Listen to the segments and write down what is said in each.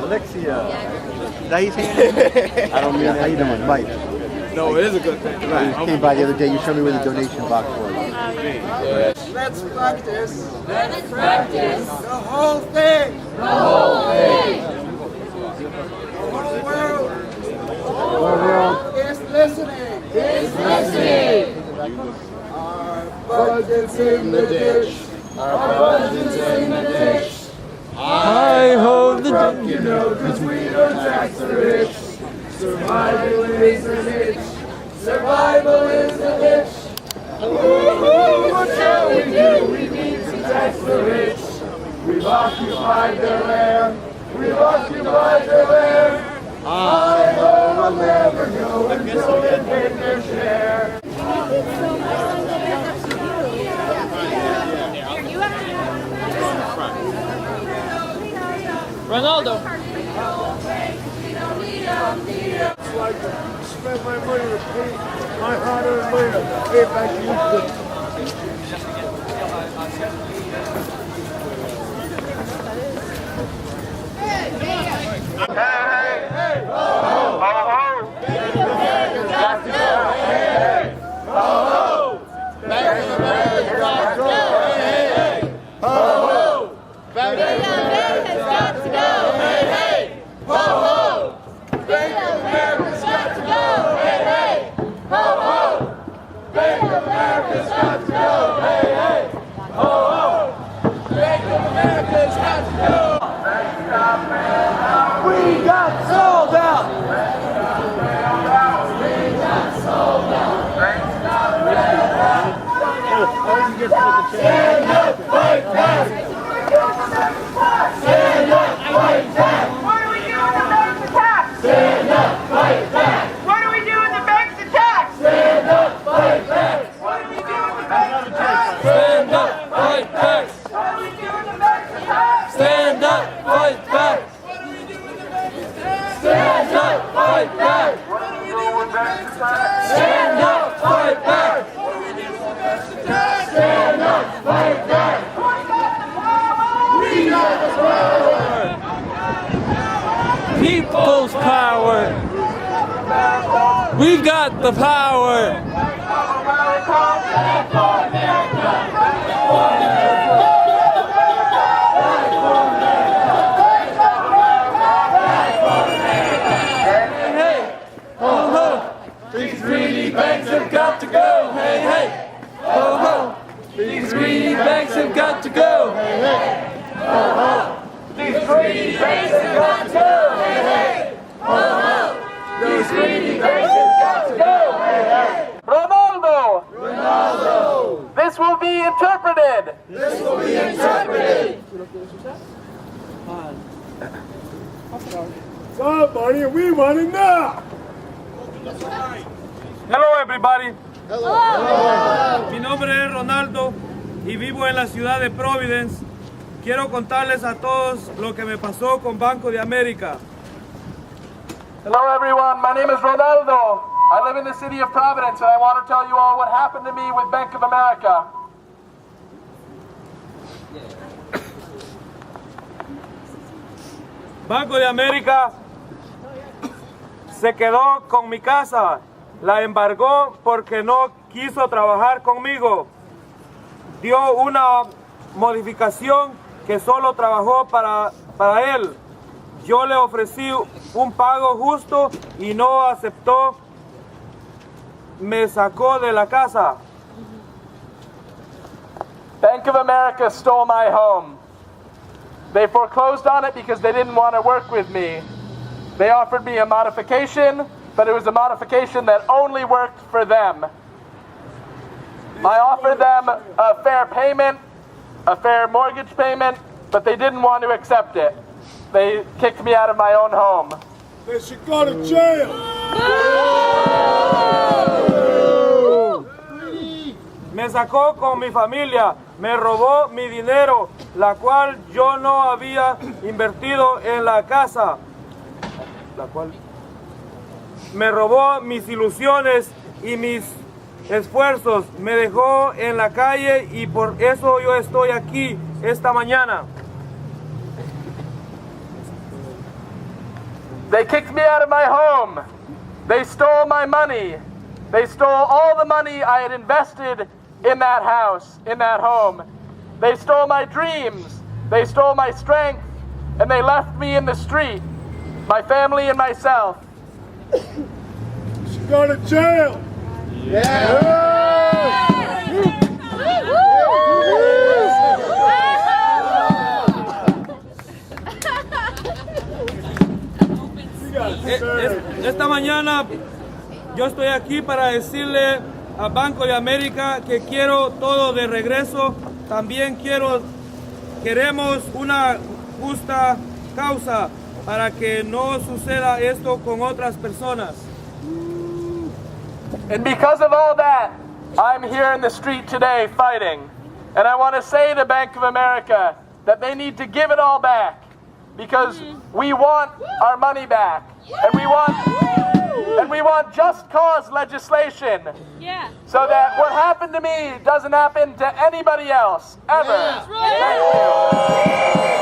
Alexia. Is that his hand? I don't mean how you doing, Mike. No, it is a good thing. Right. You came by the other day. You showed me where the donation box was. Let's practice. Let's practice. The whole thing. The whole thing. The whole world is listening. Is listening. Our budget's in the ditch. Our budget's in the ditch. I hold the From you know, 'cause we don't tax the rich. Survival is an itch. Survival is an itch. What shall we do? We need to tax the rich. We've occupied their land. We've occupied their land. I know we'll never go until they pay their share. Ronaldo. It's like spend my money to pay my hard-earned money to pay back you. We got sold out. Stand up, fight back. Stand up, fight back. What are we doing the bank's attack? Stand up, fight back. What are we doing the bank's attack? Stand up, fight back. What are we doing the bank's attack? Stand up, fight back. What are we doing the bank's attack? Stand up, fight back. Stand up, fight back. Stand up, fight back. Stand up, fight back. We got the power. People's power. We've got the power. Hey, ho ho. These greedy banks have got to go. Hey, hey, ho ho. These greedy banks have got to go. Hey, hey, ho ho. These greedy banks have got to go. Hey, hey, ho ho. These greedy banks have got to go. Hey, hey. Ronaldo, Ronaldo! this will be interpreted. This will be interpreted. Somebody, we want it now. Hello everybody. Hello. Mi nombre es Ronaldo y vivo en la ciudad de Providence. Quiero contarles a todos lo que me pasó con Banco de América. Hello everyone, my name is Ronaldo. I live in the city of Providence and I want to tell you all what happened to me with Bank of America. Banco de América se quedó con mi casa, la embargó porque no quiso trabajar conmigo. Dio una modificación que solo trabajó para él. Yo le ofrecí un pago justo y no aceptó. Me sacó de la casa. Bank of America stole my home. They foreclosed on it because they didn't want to work with me. They offered me a modification, but it was a modification that only worked for them. I offered them a fair payment, a fair mortgage payment, but they didn't want to accept it. They kicked me out of my own home. They should go to jail. Me sacó con mi familia, me robó mi dinero, la cual yo no había invertido en la casa. Me robó mis ilusiones y mis esfuerzos, me dejó en la calle y por eso yo estoy aquí esta mañana. They kicked me out of my home. They stole my money. They stole all the money I had invested in that house, in that home. They stole my dreams. They stole my strength. And they left me in the street, my family and myself. Go to jail. Esta mañana yo estoy aquí para decirle a Banco de América que quiero todo de regreso. También queremos una justa causa para que no suceda esto con otras personas. And because of all that, I'm here in the street today fighting. And I want to say to Bank of America that they need to give it all back, because we want our money back. And we want just cause legislation. Yeah. So that what happened to me doesn't happen to anybody else, ever. Thank you.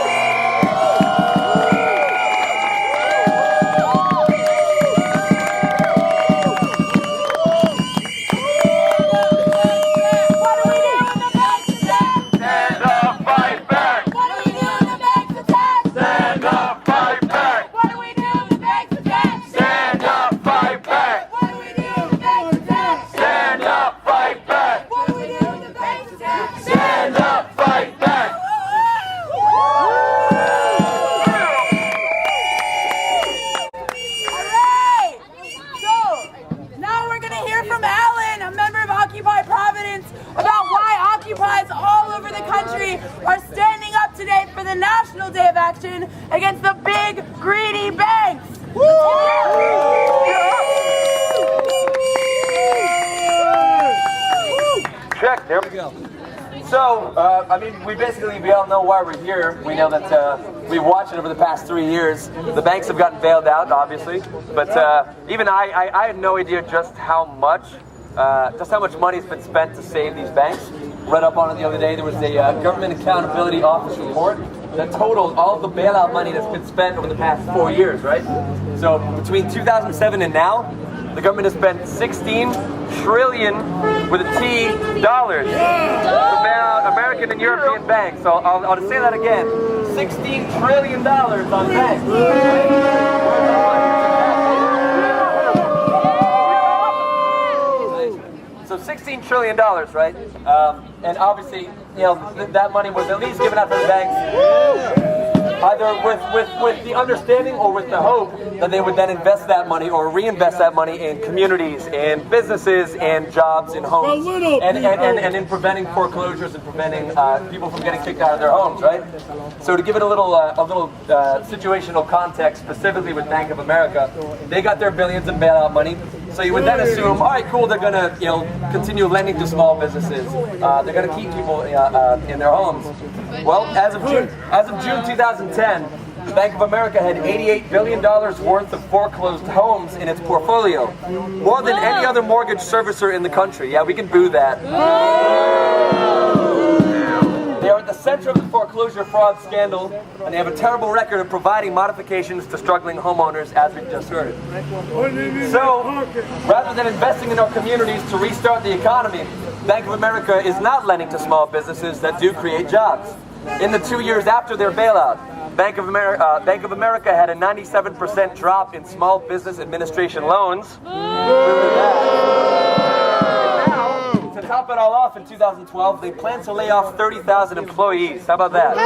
Providence about why occupiers all over the country are standing up today for the National Day of Action against the big, greedy banks. Check, there we go. So, we all know why we're here. We know that we've watched it over the past 3 years. The banks have gotten bailed out, obviously, but even I had no idea just how much money has been spent to save these banks. Read up on it the other day. There was a Government Accountability Office report that totaled all the bailout money that's been spent over the past 4 years, right? So between 2007 and now, the government has spent 16 trillion with a T dollars to bail out American and European banks. So I'll just say that again: $16 trillion on banks. So $16 trillion, right? And obviously, that money was at least given out to the banks, either with the understanding or with the hope that they would then invest that money or reinvest that money in communities, in businesses, and jobs, in homes, and in preventing foreclosures and preventing people from getting kicked out of their homes, right? So to give it a little situational context, specifically with Bank of America, they got their billions in bailout money. So you would then assume, all right, cool, they're going to continue lending to small businesses. They're going to keep people in their homes. Well, as of June 2010, Bank of America had $88 billion worth of foreclosed homes in its portfolio, more than any other mortgage servicer in the country. Yeah, we can boo that. They are at the center of the foreclosure fraud scandal, and they have a terrible record of providing modifications to struggling homeowners, as we just heard. So, rather than investing in our communities to restart the economy, Bank of America is not lending to small businesses that do create jobs. In the 2 years after their bailout, Bank of America had a 97% drop in small business administration loans. Really bad. And now, to top it all off, in 2012, they plan to lay off 30,000 employees. How about that?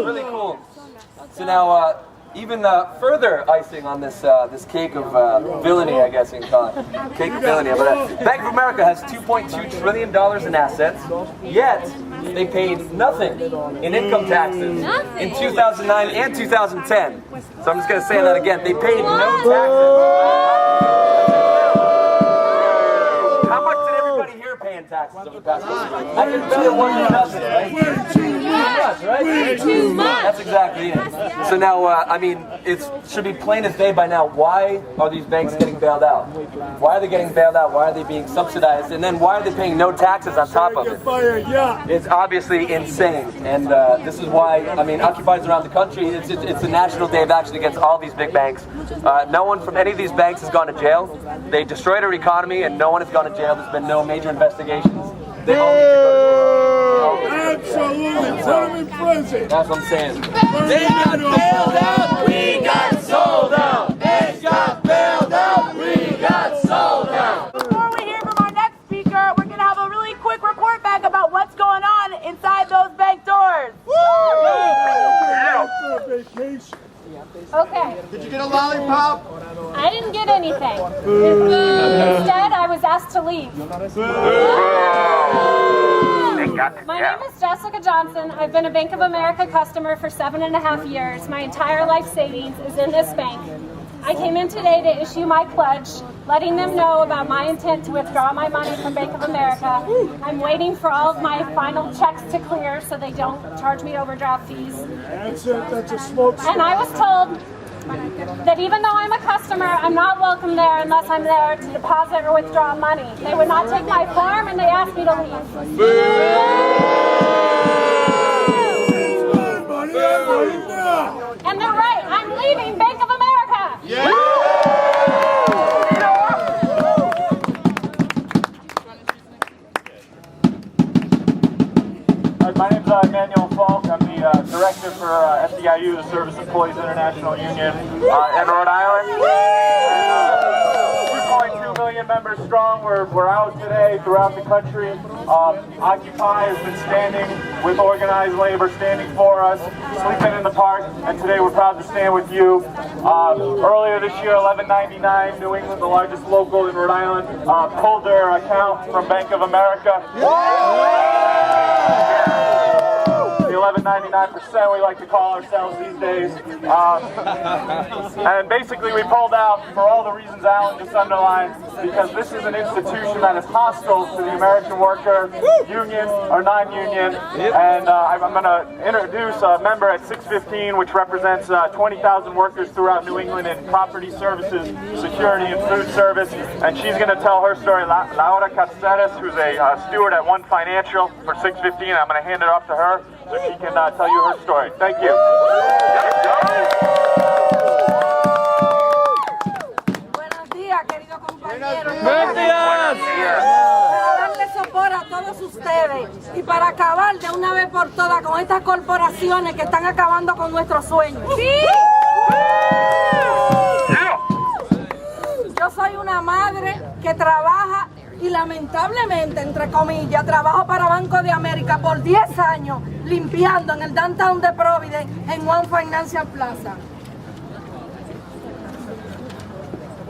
Really cool. So now, even further icing on this cake of villainy, I guess you can call it. Cake of villainy. But Bank of America has $2.2 trillion in assets, yet they paid nothing in income taxes in 2009 and 2010. So I'm just going to say that again. They paid no taxes. How much did everybody here pay in taxes over the past 2 years? I can bet it wasn't nothing, right? much, right? Way too much. That's exactly it. So now, I mean, it should be plain as day by now. Why are these banks getting bailed out? Why are they getting bailed out? Why are they being subsidized? And then why are they paying no taxes on top of it? It's obviously insane. And this is why, I mean, occupiers around the country, it's a national day of action against all these big banks. No one from any of these banks has gone to jail. They destroyed our economy and no one has gone to jail. There's been no major investigations. They all need to go to jail. Absolutely, put them in prison. That's what I'm saying. They got bailed out, we got sold out. They got bailed out, we got sold out. Before we hear from our next speaker, we're going to have a really quick report back about what's going on inside those bank doors. Okay. Did you get a lollipop? I didn't get anything. Instead, I was asked to leave. My name is Jessica Johnson. I've been a Bank of America customer for 7.5 years. My entire life savings is in this bank. I came in today to issue my pledge, letting them know about my intent to withdraw my money from Bank of America. I'm waiting for all of my final checks to clear so they don't charge me overdraft fees. That's a smoke. And I was told that even though I'm a customer, I'm not welcome there unless I'm there to deposit or withdraw money. They would not take my form and they asked me to leave. And they're right, I'm leaving Bank of America. My name's Emmanuel Falk. I'm the director for SEIU, the Service Employees International Union in Rhode Island. And, we're 2.2 million members strong. We're out today throughout the country. Occupy has been standing with organized labor, standing for us, sleeping in the park, and today we're proud to stand with you. Earlier this year, 1199, New England, the largest local in Rhode Island, pulled their account from Bank of America. The 11.99% we like to call ourselves these days. And basically we pulled out for all the reasons Alan just underlined, because this is an institution that is hostile to the American worker, union or non-union. And I'm going to introduce a member at 615, which represents 20,000 workers throughout New England in property services, security, and food service. And she's going to tell her story. Laura Caceres, who's a steward at One Financial for 615. I'm going to hand it off to her so she can tell you her story. Thank you. Buenos días, queridos compañeros. Buenos días. Para darle soporte a todos ustedes y para acabar de una vez por todas con estas corporaciones que están acabando con nuestros sueños. ¡Sí! Yo soy una madre que trabaja y lamentablemente, entre comillas, trabajo para Banco de América por 10 años limpiando en el downtown de Providence en One Financial Plaza.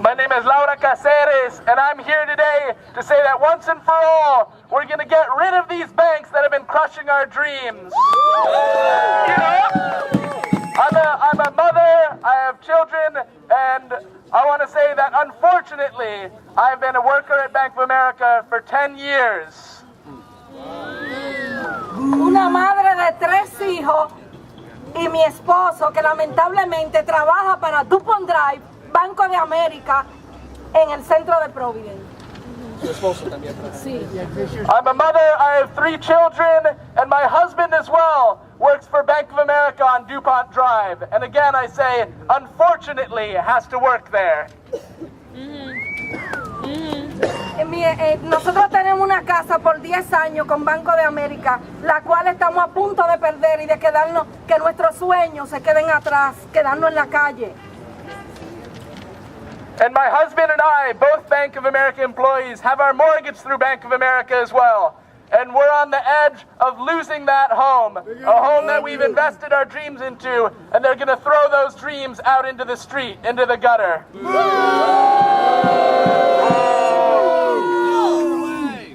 My name is Laura Caceres, and I'm here today to say that once and for all, we're going to get rid of these banks that have been crushing our dreams. You know, I'm a mother, I have children, and I want to say that unfortunately, I've been a worker at Bank of America for 10 years. Una madre de 3 hijos y mi esposo que lamentablemente trabaja para DuPont Drive, Banco de América, en el centro de Providence. I'm a mother, I have 3 children, and my husband as well works for Bank of America on DuPont Drive. And again, I say, unfortunately, has to work there. Nosotros tenemos una casa por 10 años con Banco de América, la cual estamos a punto de perder y de quedarnos, que nuestros sueños se queden atrás, quedarnos en la calle. And my husband and I, both Bank of America employees, have our mortgage through Bank of America as well. And we're on the edge of losing that home, a home that we've invested our dreams into, and they're going to throw those dreams out into the street, into the gutter.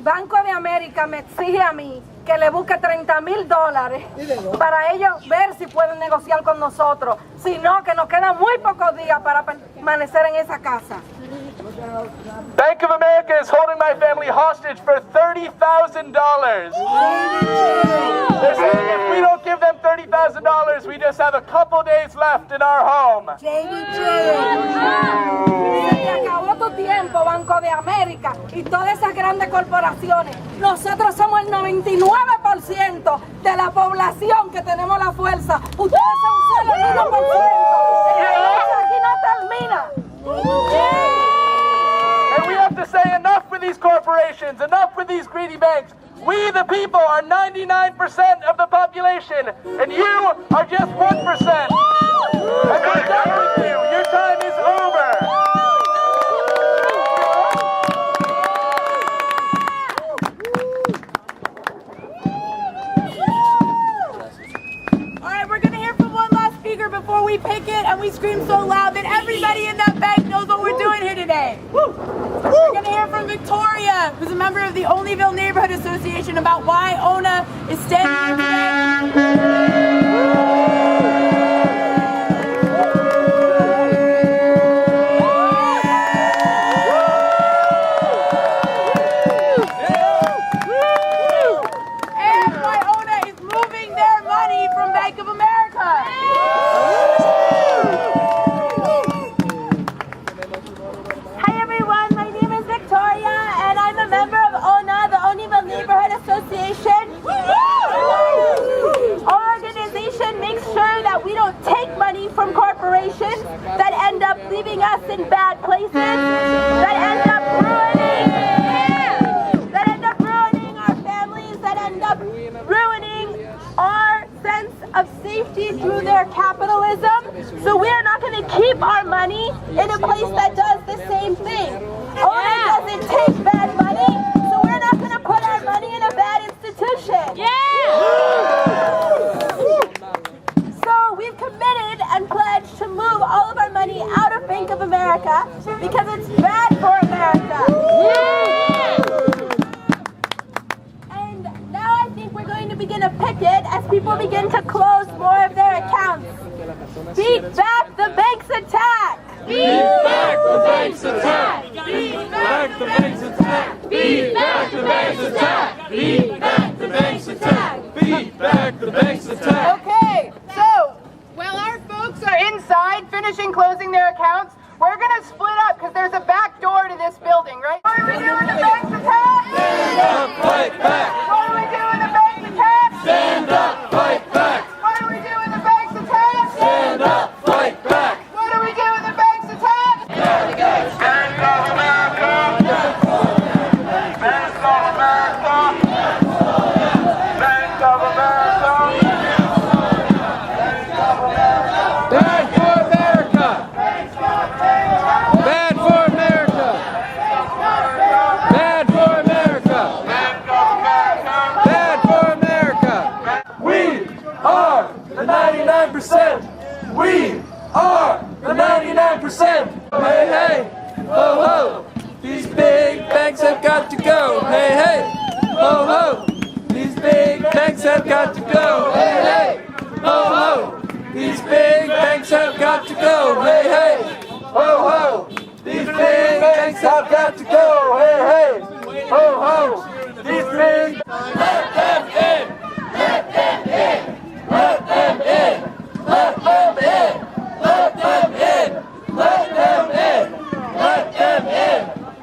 Banco de América me exige a mí que le busque $30,000 para ellos ver si pueden negociar con nosotros, si no, que nos quedan muy pocos días para permanecer en esa casa. Bank of America is holding my family hostage for $30,000. They're saying if we don't don't give them $30,000, we just have a couple days left in our home. Se te acabó tu tiempo, Banco de América y todas esas grandes corporaciones. Nosotros somos el 99% de la población que tenemos la fuerza. Ustedes son solo el 1%. Aquí no termina. And we have to say enough with these corporations, enough with these greedy banks. We, the people, are 99% of the population, and you are just 1%. And we're done with you. Your time is over. All right, we're going to hear from one last speaker before we pick it, and we scream so loud that everybody in that bank knows what we're doing here today. We're going to hear from Victoria, who's a member of the Olneyville Neighborhood Association, about why ONA is standing here today. And why ONA is moving their money from Bank of America. Hi everyone, my name is Victoria and I'm a member of ONA, the Olneyville Neighborhood Association. Our organization makes sure that we don't take money from corporations that end up leaving us in bad places, that end up ruining our families, that end up ruining our sense of safety through their capitalism. So we're not going to keep our money in a place that does the same thing. ONA doesn't take bad money, so we're not going to put our money in a bad institution. So we've committed and pledged to move all of our money out of Bank of America because it's bad for America. And now I think we're going to begin a picket as people begin to close more of their accounts. Beat back the bank's attack! Beat back the bank's attack! Beat back the bank's attack! Beat back the bank's attack! Beat back the bank's attack! Beat back the bank's attack! Okay, so while our folks are inside finishing closing their accounts, we're going to split up because there's a back door to this building, right? What do we do in the bank's attack? Stand up, fight back! What do we do in the bank's attack? Stand up, fight back! What do we do in the bank's attack? Stand up, fight back! What do we do in the bank's attack? Bank of America! Bank of America! Bank of America! Bad for America! Bad for America! Bad for America! Bad for America! We are the 99%! We are the 99%! Hey, hey! Ho, ho! These big banks have got to go! Hey, hey! Ho, ho! These big banks have got to go! Hey, hey! Ho, ho! These big banks have got to go! Hey, hey! Ho, ho! These big banks have got to go! Hey, hey! Ho, ho! These big... Let them in! Let them in! Let them in! Let them in! Let them in! Let them in! Let them in!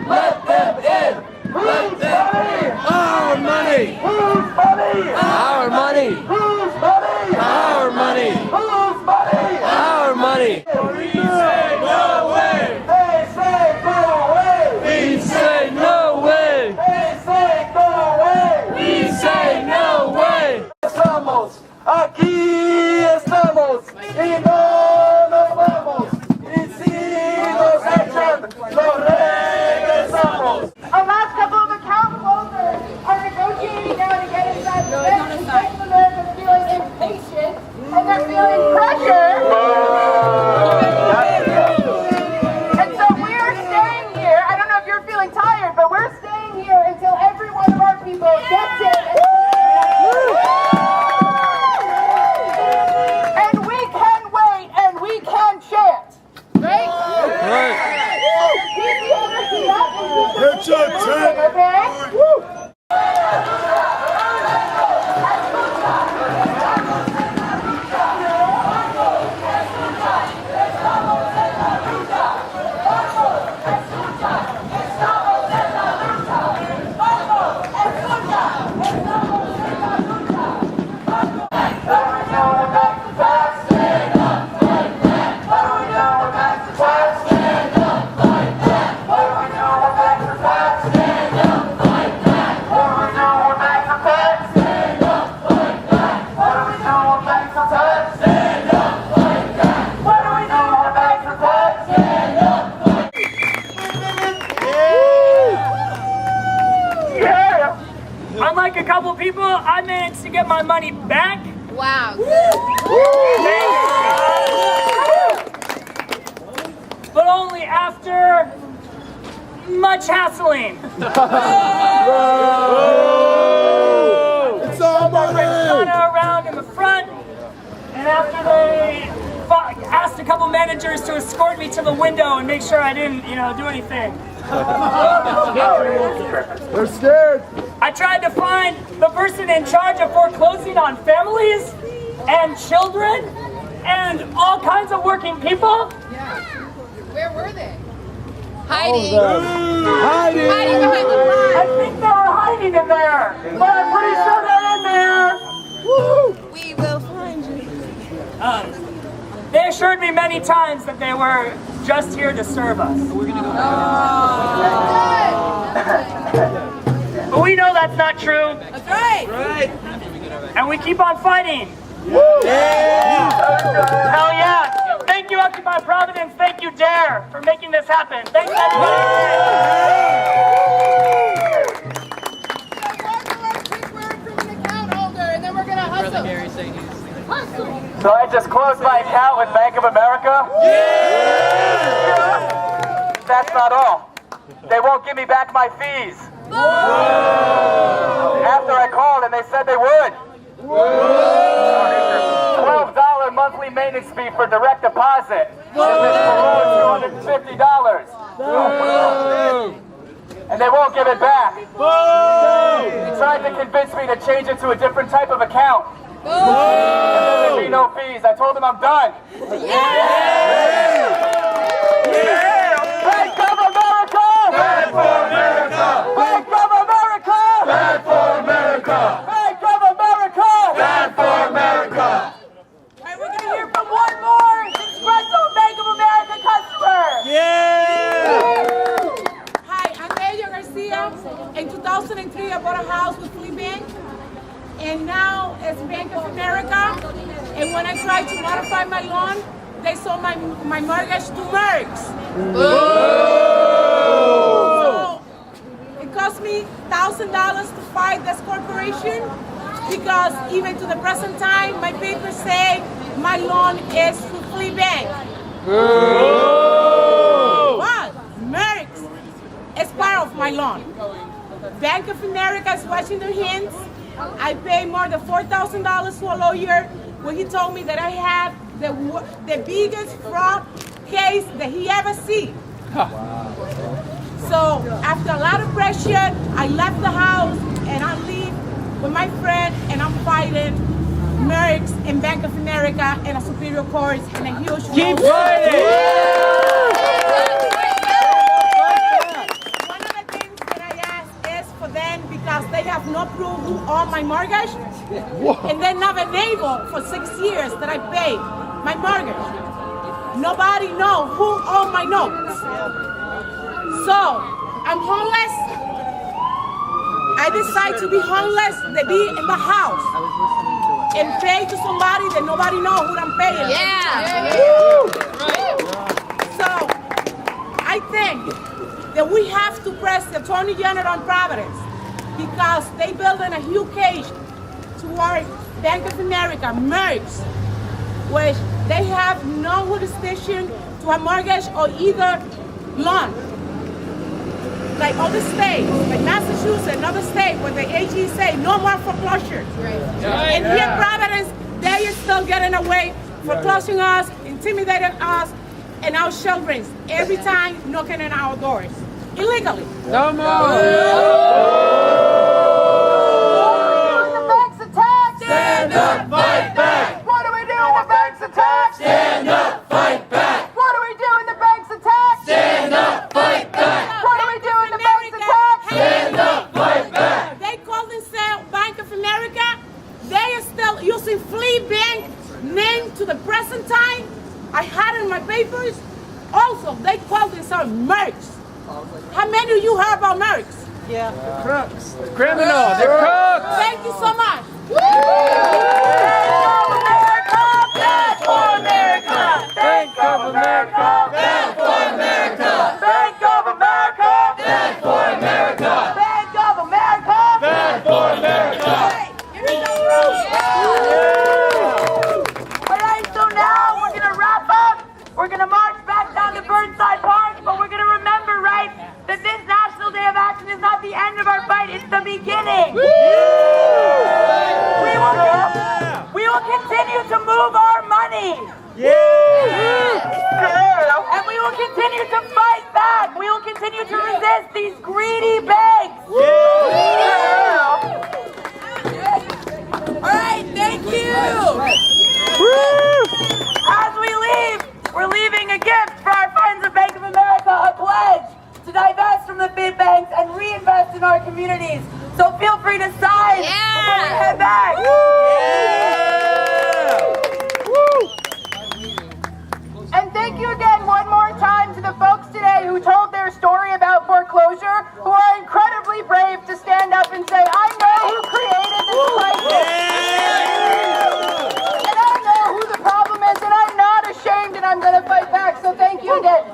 Let them in! Let them in! Our money! Whose money? Our money! Whose money? Our money! Whose money? Our money! We say no way! They say go away! We say no way! They say go away! We say no way! Estamos aquí, estamos y no nos vamos. Y si nos echan, nos regresamos. Our last couple of account holders are negotiating now to get inside the bank. Bank of America's feeling impatient and they're feeling pressure. And so we're staying here. I don't know if you're feeling tired, but we're staying here until every one of our people gets it. And we can wait and we can chant. Right? Right. Keep the energy up and keep the moving, okay? Woo! weeks to get my money back. Wow. But only after much hassling. It's all money! Around in the front, and after they asked a couple managers to escort me to the window and make sure I didn't, do anything. They're scared! I tried to find the person in charge of foreclosing on families and children and all kinds of working people. Yeah. Where were they? Hiding! Hiding behind the car. I think they were hiding in there, but I'm pretty sure they're in there. Woo! We will find you. They assured me many times that they were just here to serve us. We're gonna go. But we know that's not true. That's right. Right. And we keep on fighting. Yeah! Hell yeah! Thank you, Occupy Providence. Thank you, DARE, for making this happen. Thanks, So I just closed my account with Bank of America? Yeah! That's not all. They won't give me back my fees. After I called and they said they would. $12 monthly maintenance fee for direct deposit. If it's below $250. And they won't give it back. They tried to convince me to change it to a different type of account. And then there'd be no fees. I told them I'm done. Bank of America! Bad for America! Bank of America! Bad for America! Bank of America! Bad for America! All right, we're going to hear from one more Espresso Bank of America customer. Hi, I'm Delia Garcia. In 2003, I bought a house with Fleet Bank, and now it's Bank of America. And when I tried to modify my loan, they sold my mortgage to Mercs. So it cost me $1,000 to fight this corporation because even to the present time, my papers say my loan is to Fleet Bank. But Mercs is part of my loan. Bank of America is washing their hands. I paid more than $4,000 to a lawyer when he told me that I had the biggest fraud case that he ever seen. So after a lot of pressure, I left the house and I leave with my friend and I'm fighting Mercs and Bank of America in a superior court in a huge Keep fighting! One of the things that I ask is for them because they have no proof who owned my mortgage and they're not been able for 6 years that I paid my mortgage. Nobody knows who owned my notes. So I'm homeless. I decide to be homeless, to be in the house and pay to somebody that nobody knows who I'm paying. So I think that we have to press the Attorney General on Providence because they building a huge cage toward Bank of America, Mercs, which they have no jurisdiction to a mortgage or either loan. Like other states, like Massachusetts and other states where the AG say no more foreclosures. And here in Providence, they are still getting away, foreclosing us, intimidating us, and our children every time knocking on our doors. Illegally. No more! The bank's attacked. Stand up, fight back! What do we do when the bank's attacked? Stand up, fight back! What do we do when the bank's attacked? Stand up, fight back! What do we do when the bank's attacked? Stand up, fight back! They call themselves Bank of America. They are still using Fleet Bank name to the present time. I had it in my papers. Also, they call themselves Mercs. How many of you heard about Mercs? Yeah. Crooks. Criminals. They're crooks. Thank you so much. Bad for America! Bank of America. Bad for America! Bank of America. Bad for America. Bank of America! Bad for America. Hey, give me some room! the beginning. We will continue to move our money. And we will continue to fight back. We will continue to resist these greedy banks. All right, thank you. As we leave, we're leaving a gift for our friends at Bank of America, a pledge to divest from the big banks and reinvest in our communities. So feel free to sign before we head back. And thank you again one more time to the folks today who told their story about foreclosure, who are incredibly brave to stand up and say, I know who created this crisis. And I know who the problem is, and I'm not ashamed, and I'm going to fight back. So thank you again.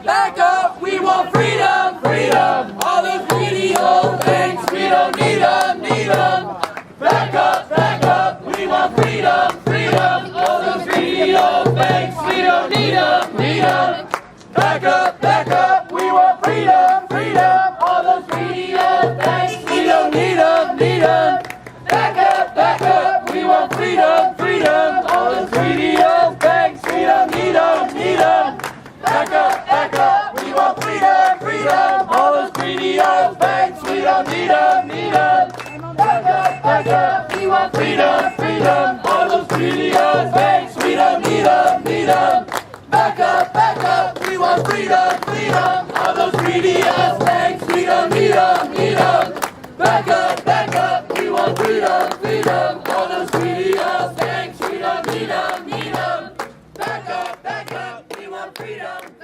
Back up, we want freedom, freedom. All those greedy old banks, we don't need them, need them. Back up, we want freedom, freedom. All those greedy old banks, we don't need them, need them. Back up, we want freedom, freedom. All those greedy old banks, we don't need them, need them. Back up, we want freedom, freedom. All those greedy old banks, we don't need them, need them. Back up, we want freedom, freedom. All those greedy old banks, we don't need them, need them. Back up, we want freedom, freedom. All those greedy old banks, we don't need them, need them. Back up, we want freedom, freedom. All those greedy old banks, we don't need them, need them. Back up, we want freedom, freedom. All those greedy old banks, we don't need them, need them. Back up, we want freedom.